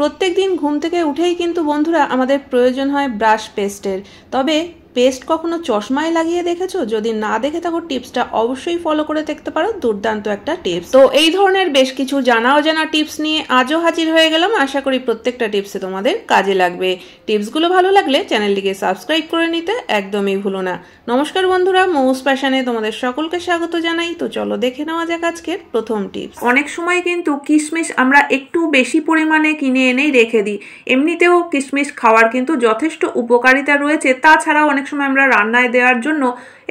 প্রত্যেকদিন ঘুম থেকে উঠেই কিন্তু বন্ধুরা আমাদের প্রয়োজন হয় ব্রাশ পেস্টের। তবে পেস্ট কখনো চশমায় লাগিয়ে দেখেছো? যদি না দেখে থাকো টিপসটা অবশ্যই ফলো করে দেখতে পারো, দুর্দান্ত একটা টিপস। তো এই ধরনের বেশ কিছু জানা অজানা টিপস নিয়ে আজও হাজির হয়ে গেলাম। আশা করি প্রত্যেকটা টিপসে তোমাদের কাজে লাগবে। টিপসগুলো ভালো লাগলে চ্যানেলটিকে সাবস্ক্রাইব করে নিতে একদমই ভুলো না। নমস্কার বন্ধুরা, মৌস প্যাশনে তোমাদের সকলকে স্বাগত জানাই। তো চলো দেখে নেওয়া যাক আজকের প্রথম টিপস। অনেক সময় কিন্তু কিশমিশ আমরা একটু বেশি পরিমাণে কিনে এনেই রেখে দিই। এমনিতেও কিশমিশ খাওয়ার কিন্তু যথেষ্ট উপকারিতা রয়েছে। তাছাড়াও অনেক সময় আমরা রান্নায় দেওয়ার জন্য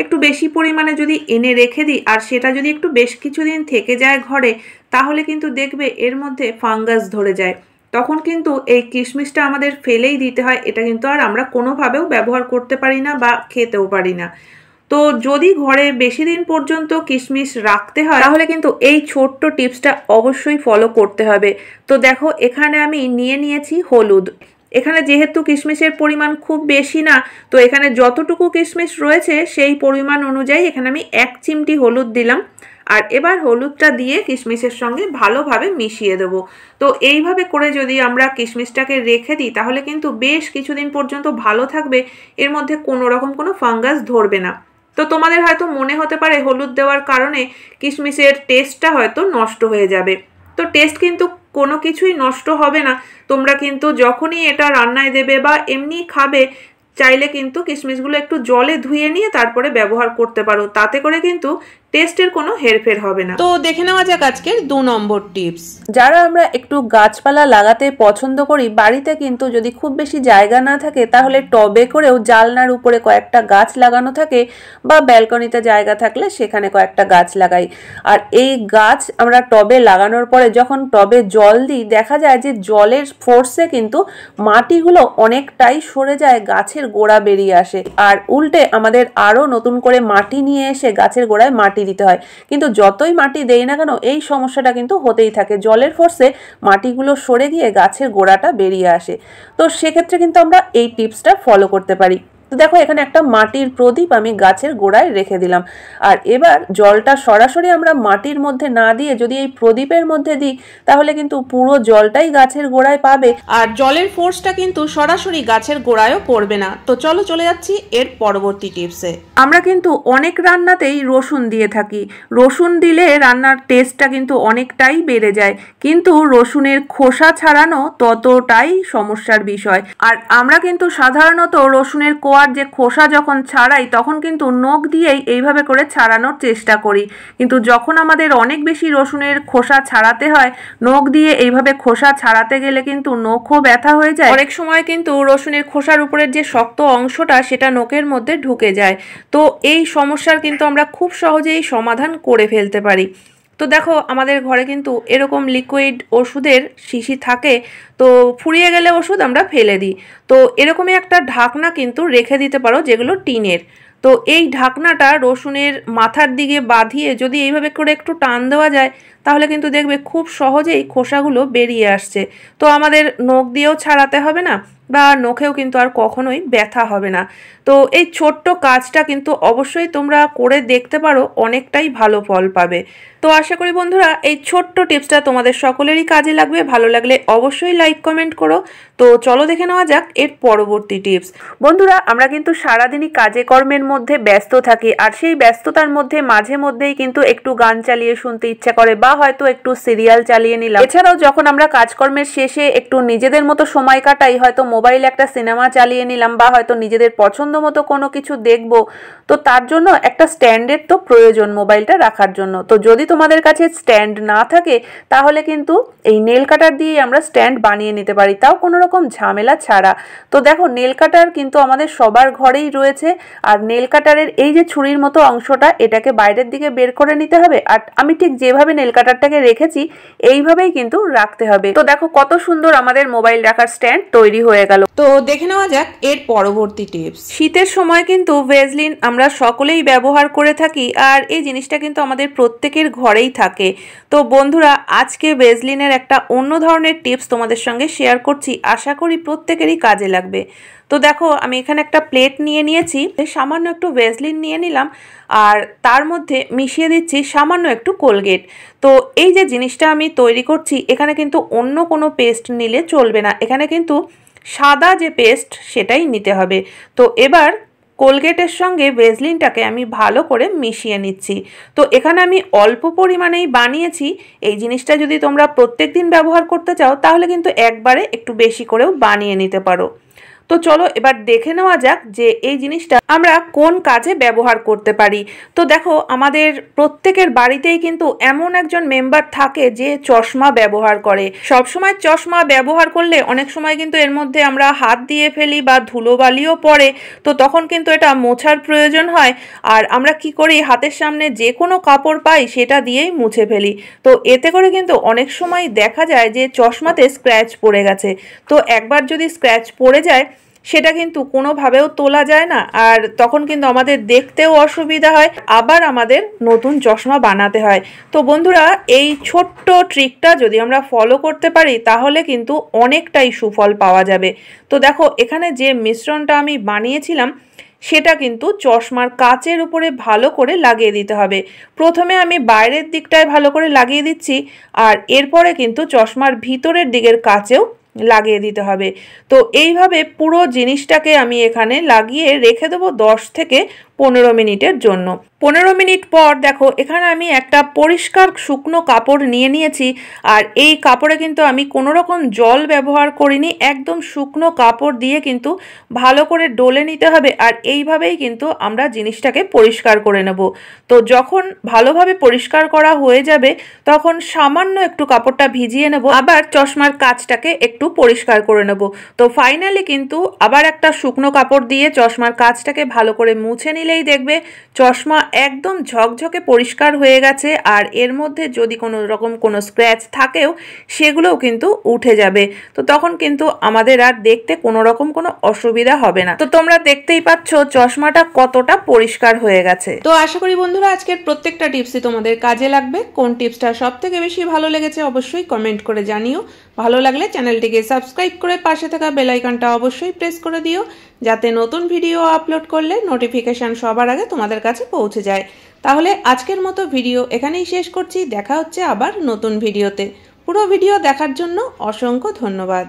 একটু বেশি পরিমাণে যদি এনে রেখে দিই আর সেটা যদি একটু বেশ কিছুদিন থেকে যায় ঘরে, তাহলে কিন্তু দেখবে এর মধ্যে ফাঙ্গাস ধরে যায়। তখন কিন্তু এই কিশমিশটা আমাদের ফেলেই দিতে হয়। এটা কিন্তু আর আমরা কোনোভাবেও ব্যবহার করতে পারি না বা খেতেও পারি না। তো যদি ঘরে বেশি দিন পর্যন্ত কিশমিশ রাখতে হয় তাহলে কিন্তু এই ছোট্ট টিপসটা অবশ্যই ফলো করতে হবে। তো দেখো, এখানে আমি নিয়ে নিয়েছি হলুদ। এখানে যেহেতু কিশমিশের পরিমাণ খুব বেশি না, তো এখানে যতটুকু কিশমিশ রয়েছে সেই পরিমাণ অনুযায়ী এখানে আমি 1 চিমটি হলুদ দিলাম। আর এবার হলুদটা দিয়ে কিশমিশের সঙ্গে ভালোভাবে মিশিয়ে দেবো। তো এইভাবে করে যদি আমরা কিশমিশটাকে রেখে দিই তাহলে কিন্তু বেশ কিছুদিন পর্যন্ত ভালো থাকবে, এর মধ্যে কোনো রকম কোনো ফাঙ্গাস ধরবে না। তো তোমাদের হয়তো মনে হতে পারে হলুদ দেওয়ার কারণে কিশমিশের টেস্টটা হয়তো নষ্ট হয়ে যাবে। তো টেস্ট কিন্তু কোনো কিছুই নষ্ট হবে না। তোমরা কিন্তু যখনই এটা রান্নায় দেবে বা এমনি খাবে, চাইলে কিন্তু কিশমিশগুলো একটু জলে ধুয়ে নিয়ে তারপরে ব্যবহার করতে পারো। তাতে করে কিন্তু টেস্টের কোনো হেরফের হবে না। তো দেখে নেওয়া যাক আজকের 2 নম্বর টিপস। যারা আমরা একটু গাছপালা লাগাতে পছন্দ করি, বাড়িতে কিন্তু যদি খুব বেশি জায়গা না থাকে তাহলে টবে করেও জালনার উপরে কয়েকটা গাছ লাগানো থাকে বা ব্যালকনিতে জায়গা থাকলে সেখানে কয়েকটা গাছ লাগাই। আর এই গাছ আমরা টবে লাগানোর পরে যখন টবে জল দিই, দেখা যায় যে জলের ফোর্সে কিন্তু মাটিগুলো অনেকটাই সরে যায়, গাছের গোড়া বেরিয়ে আসে। আর উল্টে আমাদের আরো নতুন করে মাটি নিয়ে এসে গাছের গোড়ায় মাটি দিতে হয়। কিন্তু যতই মাটি দেই না কেন এই সমস্যাটা কিন্তু হতেই থাকে, জলের ফোর্সে মাটিগুলো সরে গিয়ে গাছের গোড়াটা বেরিয়ে আসে। তো সেক্ষেত্রে কিন্তু আমরা এই টিপসটা ফলো করতে পারি। তো দেখো, এখানে একটা মাটির প্রদীপ আমি গাছের গোড়ায় রেখে দিলাম। আর এবার জলটা সরাসরি আমরা মাটির মধ্যে না দিয়ে যদি এই প্রদীপের মধ্যে দিই তাহলে কিন্তু পুরো জলটাই গাছের গোড়ায় পাবে আর জলের ফোর্সটা কিন্তু সরাসরি গাছের গোড়ায়ও পড়বে না। তো চলো চলে যাচ্ছি এর পরবর্তী টিপসে। আমরা কিন্তু অনেক রান্নাতেই রসুন দিয়ে থাকি। রসুন দিলে রান্নার টেস্টটা কিন্তু অনেকটাই বেড়ে যায়, কিন্তু রসুনের খোসা ছাড়ানো ততটাই সমস্যার বিষয়। আর আমরা কিন্তু সাধারণত রসুনের আর যে খোসা যখন ছাড়াই তখন কিন্তু নখ দিয়েই এইভাবে করে ছাড়ানোর চেষ্টা করি। কিন্তু যখন আমাদের অনেক বেশি রসুনের খোসা ছাড়াতে হয়, নখ দিয়ে এইভাবে খোসা ছাড়াতে গেলে কিন্তু নখও ব্যথা হয়ে যায়। অনেক সময় কিন্তু রসুনের খোসার উপরের যে শক্ত অংশটা সেটা নখের মধ্যে ঢুকে যায়। তো এই সমস্যার কিন্তু আমরা খুব সহজেই সমাধান করে ফেলতে পারি। তো দেখো, আমাদের ঘরে কিন্তু এরকম লিকুইড ওষুধের শিশি থাকে। তো ফুরিয়ে গেলে ওষুধ আমরা ফেলে দিই। তো এরকমই একটা ঢাকনা কিন্তু রেখে দিতে পারো, যেগুলো টিনের। তো এই ঢাকনাটা রসুনের মাথার দিকে বাঁধিয়ে যদি এইভাবে করে একটু টান দেওয়া যায় তাহলে কিন্তু দেখবে খুব সহজেই খোসাগুলো বেরিয়ে আসছে। তো আমাদের নখ দিয়েও ছাড়াতে হবে না বা নখেও কিন্তু আর কখনোই ব্যথা হবে না। তো এই ছোট্ট কাজটা কিন্তু অবশ্যই তোমরা করে দেখতে পারো, অনেকটাই ভালো ফল পাবে। তো আশা করি বন্ধুরা এই ছোট্ট টিপসটা তোমাদের সকলেরই কাজে লাগবে। ভালো লাগলে অবশ্যই লাইক কমেন্ট করো। তো চলো দেখে নেওয়া যাক এর পরবর্তী টিপস। বন্ধুরা, আমরা কিন্তু সারাদিনই কাজে কর্মের মধ্যে ব্যস্ত থাকি, আর সেই ব্যস্ততার মধ্যে মাঝে মধ্যেই কিন্তু একটু গান চালিয়ে শুনতে ইচ্ছা করে বা হয়তো একটু সিরিয়াল চালিয়ে নিলাম। এছাড়াও যখন আমরা কাজকর্মের শেষে একটু নিজেদের মতো সময় কাটাই, হয়তো মোবাইলে একটা সিনেমা চালিয়ে নিলাম বা হয়তো নিজেদের পছন্দ মতো কোনো কিছু দেখবো। তো তার জন্য একটা স্ট্যান্ডের তো প্রয়োজন মোবাইলটা রাখার জন্য। তো যদি তোমাদের কাছে স্ট্যান্ড না থাকে তাহলে কিন্তু এই নেল কাটার দিয়ে আমরা স্ট্যান্ড বানিয়ে নিতে পারি, তাও কোনো রকম ঝামেলা ছাড়া। তো দেখো, নেল কাটার কিন্তু আমাদের সবার ঘরেই রয়েছে। আর নেল কাটারের এই যে ছুরির মতো অংশটা, এটাকে বাইরের দিকে বের করে নিতে হবে। আর আমি ঠিক যেভাবে নেল কাটারটাকে রেখেছি এইভাবেই কিন্তু রাখতে হবে। তো দেখো কত সুন্দর আমাদের মোবাইল রাখার স্ট্যান্ড তৈরি হয়ে গেল। তো দেখে নেওয়া যাক এর পরবর্তী টিপস। শীতের সময় কিন্তু ভেজলিন আমরা সকলেই ব্যবহার করে থাকি, আর এই জিনিসটা কিন্তু আমাদের প্রত্যেকের ঘরেই থাকে। তো বন্ধুরা, আজকে ভেজলিনের একটা অন্য ধরনের টিপস তোমাদের সঙ্গে শেয়ার করছি, আশা করি প্রত্যেকেরই কাজে লাগবে। তো দেখো, আমি এখানে একটা প্লেট নিয়ে নিয়েছি, সামান্য একটু ভেজলিন নিয়ে নিলাম আর তার মধ্যে মিশিয়ে দিচ্ছি সামান্য একটু কোলগেট। তো এই যে জিনিসটা আমি তৈরি করছি এখানে কিন্তু অন্য কোনো পেস্ট নিলে চলবে না, এখানে কিন্তু সাদা যে পেস্ট সেটাই নিতে হবে। তো এবার কোলগেটের সঙ্গে ভেসলিনটাকে আমি ভালো করে মিশিয়ে নিচ্ছি। তো এখানে আমি অল্প পরিমাণেই বানিয়েছি, এই জিনিসটা যদি তোমরা প্রত্যেক দিন ব্যবহার করতে চাও তাহলে কিন্তু একবারে একটু বেশি করেও বানিয়ে নিতে পারো। তো চলো এবার দেখে নেওয়া যাক যে এই জিনিসটা আমরা কোন কাজে ব্যবহার করতে পারি। তো দেখো আমাদের প্রত্যেকের বাড়িতেই কিন্তু এমন একজন মেম্বার থাকে যে চশমা ব্যবহার করে। সবসময় চশমা ব্যবহার করলে অনেক সময় কিন্তু এর মধ্যে আমরা হাত দিয়ে ফেলি বা ধুলোবালিও পড়ে, তো তখন কিন্তু এটা মোছার প্রয়োজন হয়। আর আমরা কি করি, হাতের সামনে যে কোনো কাপড় পাই সেটা দিয়েই মুছে ফেলি। তো এতে করে কিন্তু অনেক সময় দেখা যায় যে চশমাতে স্ক্র্যাচ পড়ে গেছে। তো একবার যদি স্ক্র্যাচ পড়ে যায় সেটা কিন্তু কোনোভাবেও তোলা যায় না, আর তখন কিন্তু আমাদের দেখতেও অসুবিধা হয়, আবার আমাদের নতুন চশমা বানাতে হয়। তো বন্ধুরা এই ছোট্ট ট্রিকটা যদি আমরা ফলো করতে পারি তাহলে কিন্তু অনেকটাই সুফল পাওয়া যাবে। তো দেখো এখানে যে মিশ্রণটা আমি বানিয়েছিলাম সেটা কিন্তু চশমার কাচের উপরে ভালো করে লাগিয়ে দিতে হবে। প্রথমে আমি বাইরের দিকটায় ভালো করে লাগিয়ে দিচ্ছি, আর এরপরে কিন্তু চশমার ভিতরের দিকের কাচেও লাগিয়ে দিতে হবে। তো এইভাবে পুরো জিনিসটাকে আমি এখানে লাগিয়ে রেখে দেবো 10 থেকে 15 মিনিটের জন্য। 15 মিনিট পর দেখো এখানে আমি একটা পরিষ্কার শুকনো কাপড় নিয়ে নিয়েছি, আর এই কাপড়ে কিন্তু আমি কোনো রকম জল ব্যবহার করিনি, একদম শুকনো কাপড় দিয়ে কিন্তু ভালো করে ডলে নিতে হবে। আর এইভাবেই কিন্তু আমরা জিনিসটাকে পরিষ্কার করে নেব। তো যখন ভালোভাবে পরিষ্কার করা হয়ে যাবে তখন সামান্য একটু কাপড়টা ভিজিয়ে নেব, আবার চশমার কাচটাকে একটু পরিষ্কার করে নেব। তো ফাইনালি কিন্তু আবার একটা শুকনো কাপড় দিয়ে চশমার কাচটাকে ভালো করে মুছে নিলেই দেখবে চশমা একদম ঝকঝকে পরিষ্কার হয়ে গেছে। আর এর মধ্যে যদি কোনো রকম কোনো স্ক্র্যাচ থাকেও সেগুলোও কিন্তু উঠে যাবে। তো তখন কিন্তু আমাদের আর দেখতে কোনো রকম কোনো অসুবিধা হবে না। তো তোমরা দেখতেই পাচ্ছ চশমাটা কতটা পরিষ্কার হয়ে গেছে। তো আশা করি বন্ধুরা আজকের প্রত্যেকটা টিপসই তোমাদের কাজে লাগবে। কোন টিপসটা সব থেকে বেশি ভালো লেগেছে অবশ্যই কমেন্ট করে জানিও। ভালো লাগলে চ্যানেলটিকে সাবস্ক্রাইব করে পাশে থাকা বেল আইকনটা অবশ্যই প্রেস করে দিও, যাতে নতুন ভিডিও আপলোড করলে নোটিফিকেশন সবার আগে তোমাদের কাছে পৌঁছে যায়। তাহলে আজকের মতো ভিডিও এখানেই শেষ করছি, দেখা হচ্ছে আবার নতুন ভিডিওতে। পুরো ভিডিও দেখার জন্য অসংখ্য ধন্যবাদ।